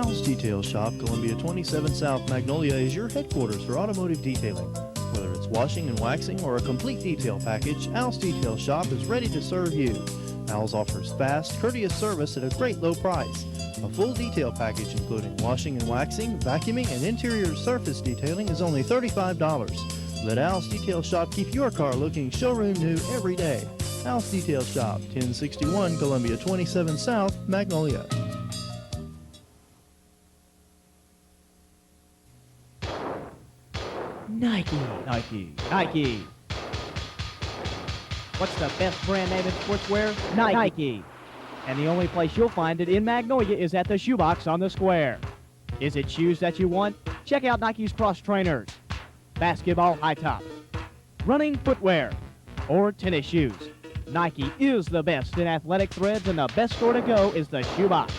Al's Detail Shop, Columbia 27 South Magnolia, is your headquarters for automotive detailing. Whether it's washing and waxing or a complete detail package, Al's Detail Shop is ready to serve you. Al's offers fast, courteous service at a great low price. A full detail package including washing and waxing, vacuuming, and interior surface detailing is only $35. Let Al's Detail Shop keep your car looking showroom new every day. Al's Detail Shop, 1061 Columbia 27 South, Magnolia. Nike. What's the best brand name in sportswear? Nike. And the only place you'll find it in Magnolia is at the Shoebox on the Square. Is it shoes that you want? Check out Nike's cross trainers, basketball high tops, running footwear, or tennis shoes. Nike is the best in athletic threads, and the best store to go is the Shoebox.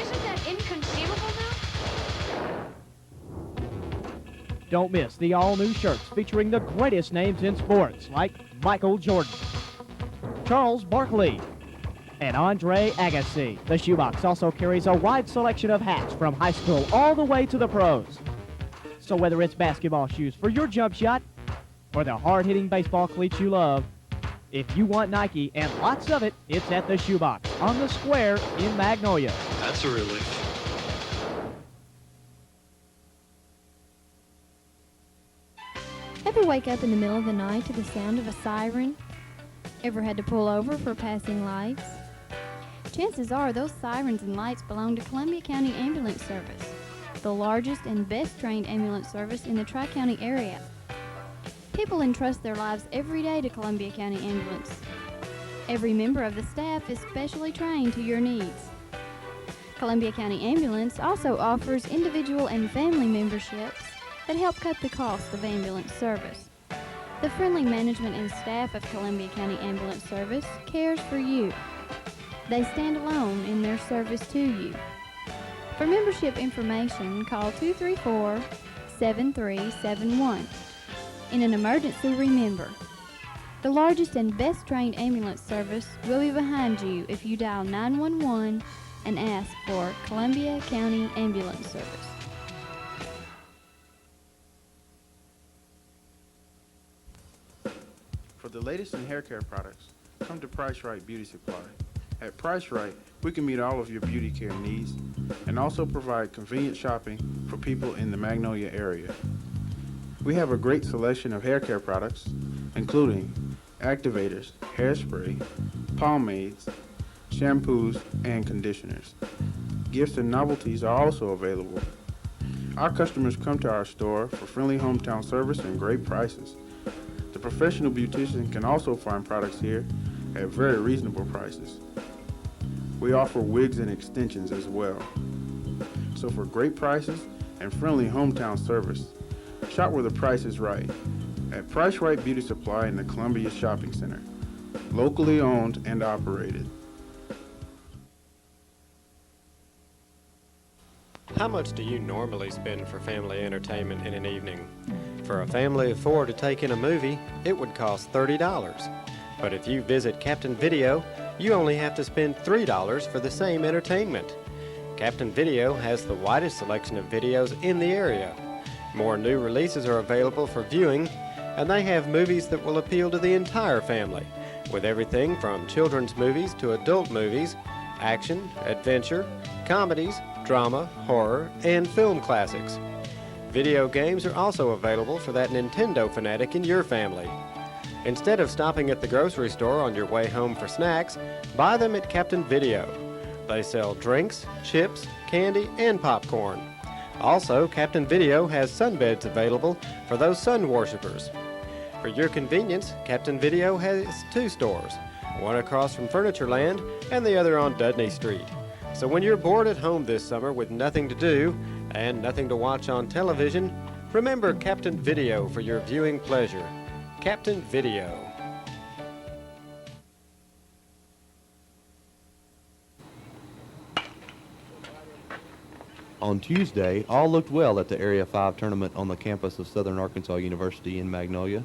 Isn't that inconceivable now? Don't miss the all-new shirts featuring the greatest names in sports, like Michael Jordan, Charles Barkley, and Andre Agassi. The Shoebox also carries a wide selection of hats from high school all the way to the pros. So whether it's basketball shoes for your jump shot or the hard-hitting baseball cleats you love, if you want Nike and lots of it, it's at the Shoebox on the Square in Magnolia. That's a relief. Ever wake up in the middle of the night to the sound of a siren? Ever had to pull over for passing lights? Chances are those sirens and lights belong to Columbia County Ambulance Service, the largest and best trained ambulance service in the Tri-County area. People entrust their lives every day to Columbia County Ambulance. Every member of the staff is specially trained to your needs. Columbia County Ambulance also offers individual and family memberships that help cut the cost of ambulance service. The friendly management and staff of Columbia County Ambulance Service cares for you. They stand alone in their service to you. For membership information, call 234-7371. In an emergency, remember, the largest and best trained ambulance service will be behind you if you dial 911 and ask for Columbia County Ambulance Service. For the latest in hair care products, come to Price Right Beauty Supply. At Price Right, we can meet all of your beauty care needs and also provide convenient shopping for people in the Magnolia area. We have a great selection of hair care products, including activators, hairspray, pomades, shampoos, and conditioners. Gifts and novelties are also available. Our customers come to our store for friendly hometown service and great prices. The professional beautician can also find products here at very reasonable prices. We offer wigs and extensions as well. So for great prices and friendly hometown service, shop where the price is right at Price Right Beauty Supply in the Columbia Shopping Center, locally owned and operated. How much do you normally spend for family entertainment in an evening? For a family of 4 to take in a movie, it would cost $30. But if you visit Captain Video, you only have to spend $3 for the same entertainment. Captain Video has the widest selection of videos in the area. More new releases are available for viewing, and they have movies that will appeal to the entire family, with everything from children's movies to adult movies, action, adventure, comedies, drama, horror, and film classics. Video games are also available for that Nintendo fanatic in your family. Instead of stopping at the grocery store on your way home for snacks, buy them at Captain Video. They sell drinks, chips, candy, and popcorn. Also, Captain Video has sunbeds available for those sun worshipers. For your convenience, Captain Video has 2 stores, one across from Furnitureland and the other on Dudney Street. So when you're bored at home this summer with nothing to do and nothing to watch on television, remember Captain Video for your viewing pleasure. Captain Video. On Tuesday, all looked well at the Area 5 tournament on the campus of Southern Arkansas University in Magnolia.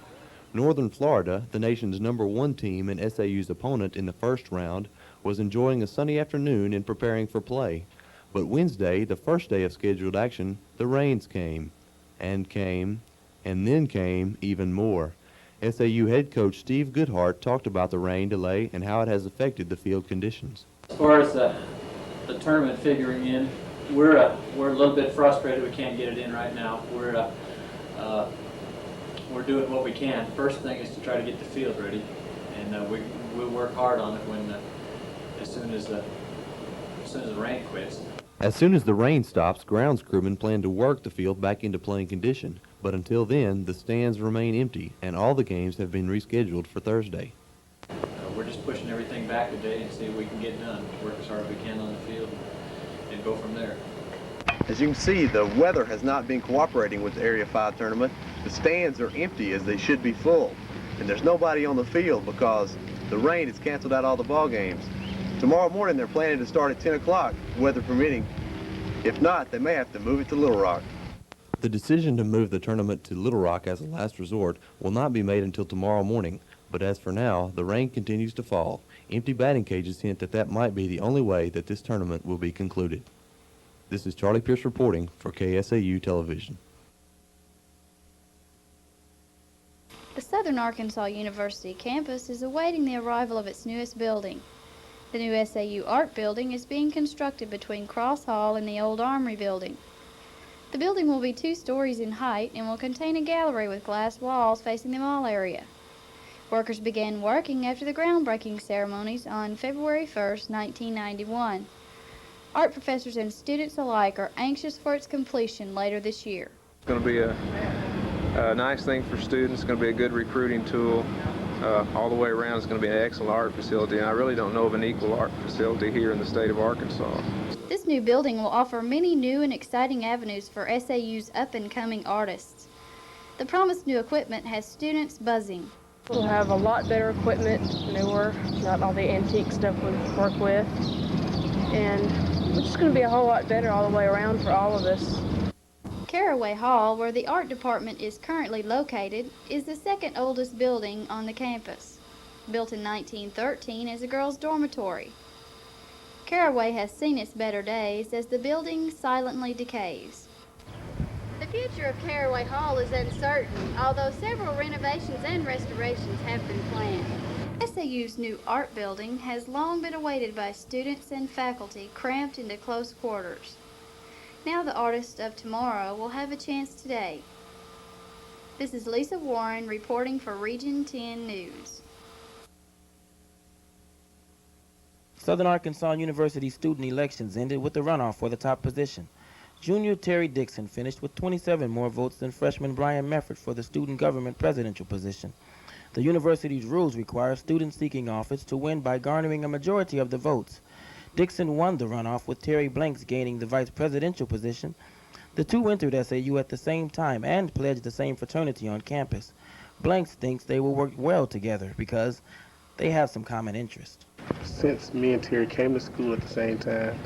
Northern Florida, the nation's #1 team and SAU's opponent in the first round, was enjoying a sunny afternoon and preparing for play. But Wednesday, the first day of scheduled action, the rains came, and then came even more. SAU head coach Steve Goodhart talked about the rain delay and how it has affected the field conditions. As far as the tournament figuring in, we're a little bit frustrated we can't get it in right now. We're doing what we can. First thing is to try to get the field ready, and we'll work hard on it as soon as the rain quits. As soon as the rain stops, grounds crewmen plan to work the field back into playing condition. But until then, the stands remain empty, and all the games have been rescheduled for Thursday. We're just pushing everything back today and see what we can get done. Work as hard as we can on the field and go from there. As you can see, the weather has not been cooperating with the Area 5 tournament. The stands are empty as they should be full, and there's nobody on the field because the rain has canceled out all the ball games. Tomorrow morning they're planning to start at 10 o'clock, weather permitting. If not, they may have to move it to Little Rock. The decision to move the tournament to Little Rock as a last resort will not be made until tomorrow morning, but as for now, the rain continues to fall. Empty batting cages hint that that might be the only way that this tournament will be concluded. This is Charlie Pierce reporting for KSAU Television. The Southern Arkansas University campus is awaiting the arrival of its newest building. The new SAU Art Building is being constructed between Cross Hall and the old Armory Building. The building will be 2 stories in height and will contain a gallery with glass walls facing the mall area. Workers began working after the groundbreaking ceremonies on February 1st, 1991. Art professors and students alike are anxious for its completion later this year. It's going to be a nice thing for students. It's going to be a good recruiting tool. All the way around, it's going to be an excellent art facility, and I really don't know of an equal art facility here in the state of Arkansas. This new building will offer many new and exciting avenues for SAU's up-and-coming artists. The promised new equipment has students buzzing. We'll have a lot better equipment, newer, not all the antique stuff we work with, and it's just going to be a whole lot better all the way around for all of us. Caraway Hall, where the art department is currently located, is the second oldest building on the campus. Built in 1913 as a girls' dormitory. Caraway has seen its better days as the building silently decays. The future of Caraway Hall is uncertain, although several renovations and restorations have been planned. SAU's new art building has long been awaited by students and faculty cramped into close quarters. Now the artists of tomorrow will have a chance today. This is Lisa Warren reporting for Region 10 News. Southern Arkansas University student elections ended with the runoff for the top position. Junior Terry Dixon finished with 27 more votes than freshman Brian Mefford for the student government presidential position. The university's rules require students seeking office to win by garnering a majority of the votes. Dixon won the runoff with Terry Blanks gaining the vice presidential position. The two entered SAU at the same time and pledged the same fraternity on campus. Blanks thinks they will work well together because they have some common interest. Since me and Terry came to school at the same time,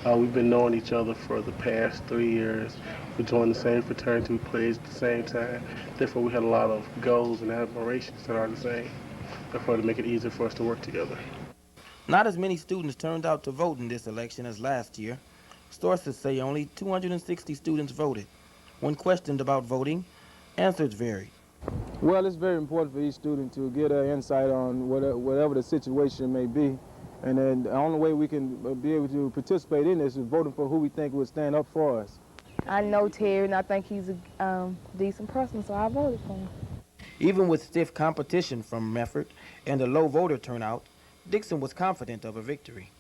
we've been knowing each other for the past 3 years. We joined the same fraternity, we pledged at the same time. Therefore, we had a lot of goals and admirations that are the same. Therefore, to make it easier for us to work together. Not as many students turned out to vote in this election as last year. Sources say only 260 students voted. When questioned about voting, answers varied. Well, it's very important for each student to get an insight on whatever the situation may be. And then the only way we can be able to participate in this is voting for who we think would stand up for us. I know Terry, and I think he's a decent person, so I voted for him. Even with stiff competition from Mefford and a low voter turnout, Dixon was confident of a victory.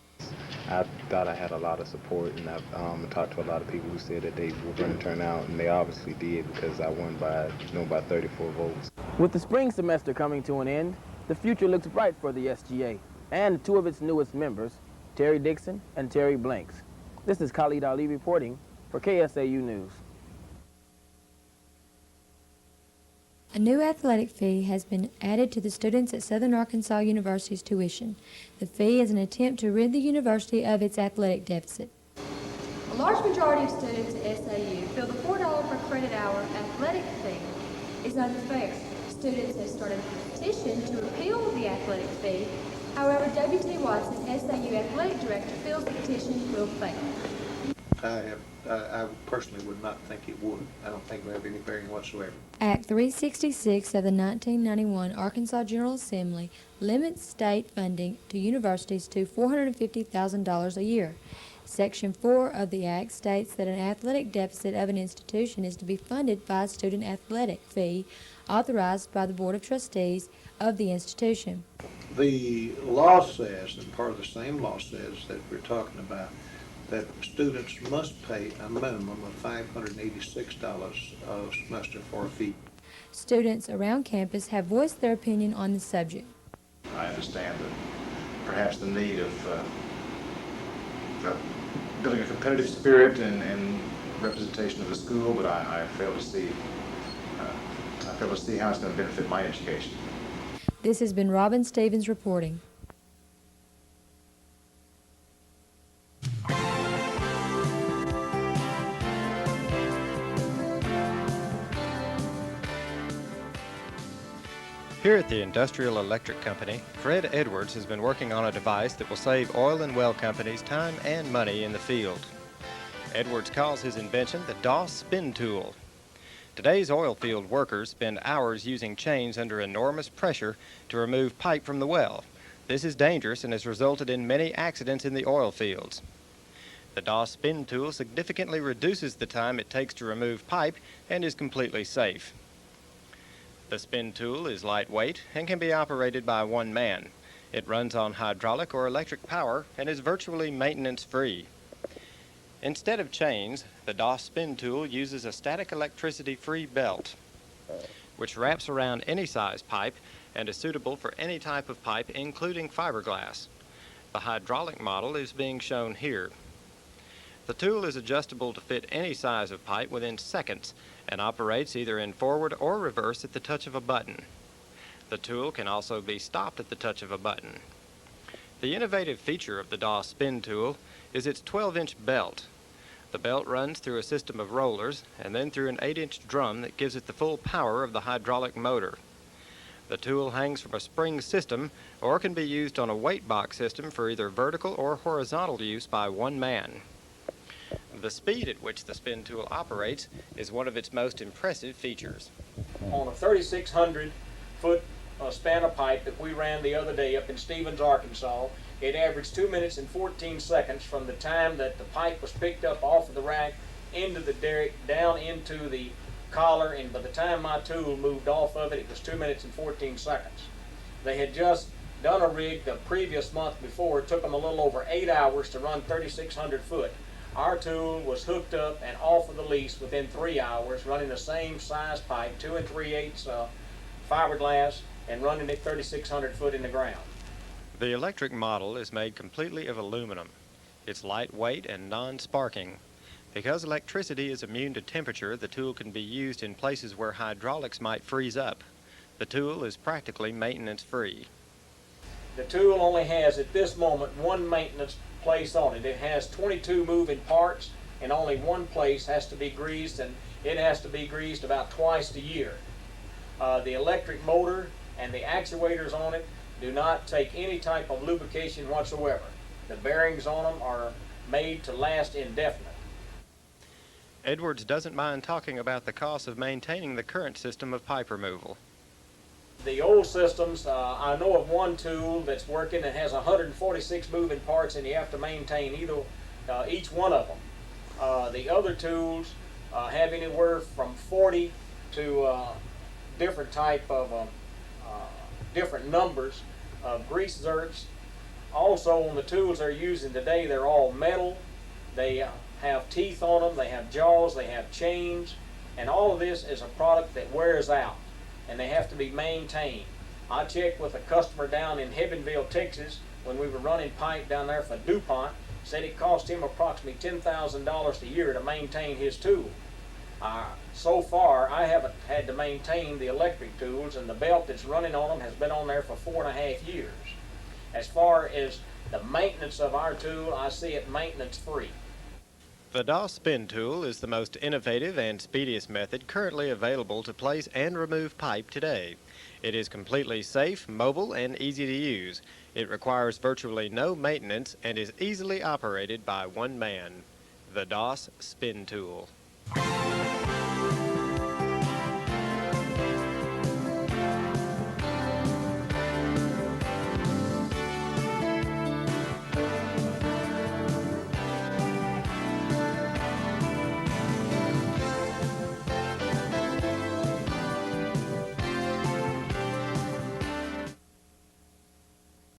I thought I had a lot of support, and I've talked to a lot of people who said that they were going to turn out, and they obviously did because I won by 34 votes. With the spring semester coming to an end, the future looks bright for the SGA and 2 of its newest members, Terry Dixon and Terry Blanks. This is Khalid Ali reporting for KSAU News. A new athletic fee has been added to the students at Southern Arkansas University's tuition. The fee is an attempt to rid the university of its athletic deficit. A large majority of students at SAU feel the $4 per credit hour athletic fee is unfair. Students have started a petition to repeal the athletic fee. However, W.T. Watson, SAU athletic director, feels the petition will fail. I personally would not think it would. I don't think it would have any bearing whatsoever. Act 366 of the 1991 Arkansas General Assembly limits state funding to universities to $450,000 a year. Section 4 of the Act states that an athletic deficit of an institution is to be funded by a student athletic fee authorized by the Board of Trustees of the institution. The law says, and part of the same law says that we're talking about, that students must pay a minimum of $586 a semester for a fee. Students around campus have voiced their opinion on the subject. I understand that perhaps the need of building a competitive spirit and representation of the school, but I fail to see how it's going to benefit my education. This has been Robin Stevens reporting. Here at the Industrial Electric Company, Fred Edwards has been working on a device that will save oil and well companies time and money in the field. Edwards calls his invention the DOS spin tool. Today's oil field workers spend hours using chains under enormous pressure to remove pipe from the well. This is dangerous and has resulted in many accidents in the oil fields. The DOS spin tool significantly reduces the time it takes to remove pipe and is completely safe. The spin tool is lightweight and can be operated by one man. It runs on hydraulic or electric power and is virtually maintenance-free. Instead of chains, the DOS spin tool uses a static electricity-free belt, which wraps around any size pipe and is suitable for any type of pipe, including fiberglass. The hydraulic model is being shown here. The tool is adjustable to fit any size of pipe within seconds and operates either in forward or reverse at the touch of a button. The tool can also be stopped at the touch of a button. The innovative feature of the DOS spin tool is its 12-inch belt. The belt runs through a system of rollers and then through an 8-inch drum that gives it the full power of the hydraulic motor. The tool hangs from a spring system or can be used on a weight box system for either vertical or horizontal use by one man. The speed at which the spin tool operates is one of its most impressive features. On a 3,600-foot span of pipe that we ran the other day up in Stevens, Arkansas, it averaged 2 minutes and 14 seconds from the time that the pipe was picked up off of the rack into the derrick, down into the collar, and by the time my tool moved off of it, it was 2 minutes and 14 seconds. They had just done a rig the previous month before. It took them a little over 8 hours to run 3,600 foot. Our tool was hooked up and off of the lease within 3 hours, running the same size pipe, 2 3/8 fiberglass, and running it 3,600 foot in the ground. The electric model is made completely of aluminum. It's lightweight and non-sparking. Because electricity is immune to temperature, the tool can be used in places where hydraulics might freeze up. The tool is practically maintenance-free. The tool only has, at this moment, one maintenance place on it. It has 22 moving parts, and only one place has to be greased, and it has to be greased about twice a year. The electric motor and the actuators on it do not take any type of lubrication whatsoever. The bearings on them are made to last indefinite. Edwards doesn't mind talking about the cost of maintaining the current system of pipe removal. The old systems, I know of one tool that's working that has 146 moving parts, and you have to maintain each one of them. The other tools have anywhere from 40 to different type of different numbers of grease zerks. Also, on the tools they're using today, they're all metal. They have teeth on them, they have jaws, they have chains, and all of this is a product that wears out, and they have to be maintained. I checked with a customer down in Hebbonville, Texas, when we were running pipe down there for DuPont, said it cost him approximately $10,000 a year to maintain his tool. So far, I haven't had to maintain the electric tools, and the belt that's running on them has been on there for 4.5 years. As far as the maintenance of our tool, I see it maintenance-free. The DOS spin tool is the most innovative and speediest method currently available to place and remove pipe today. It is completely safe, mobile, and easy to use. It requires virtually no maintenance and is easily operated by one man. The DOS Spin Tool.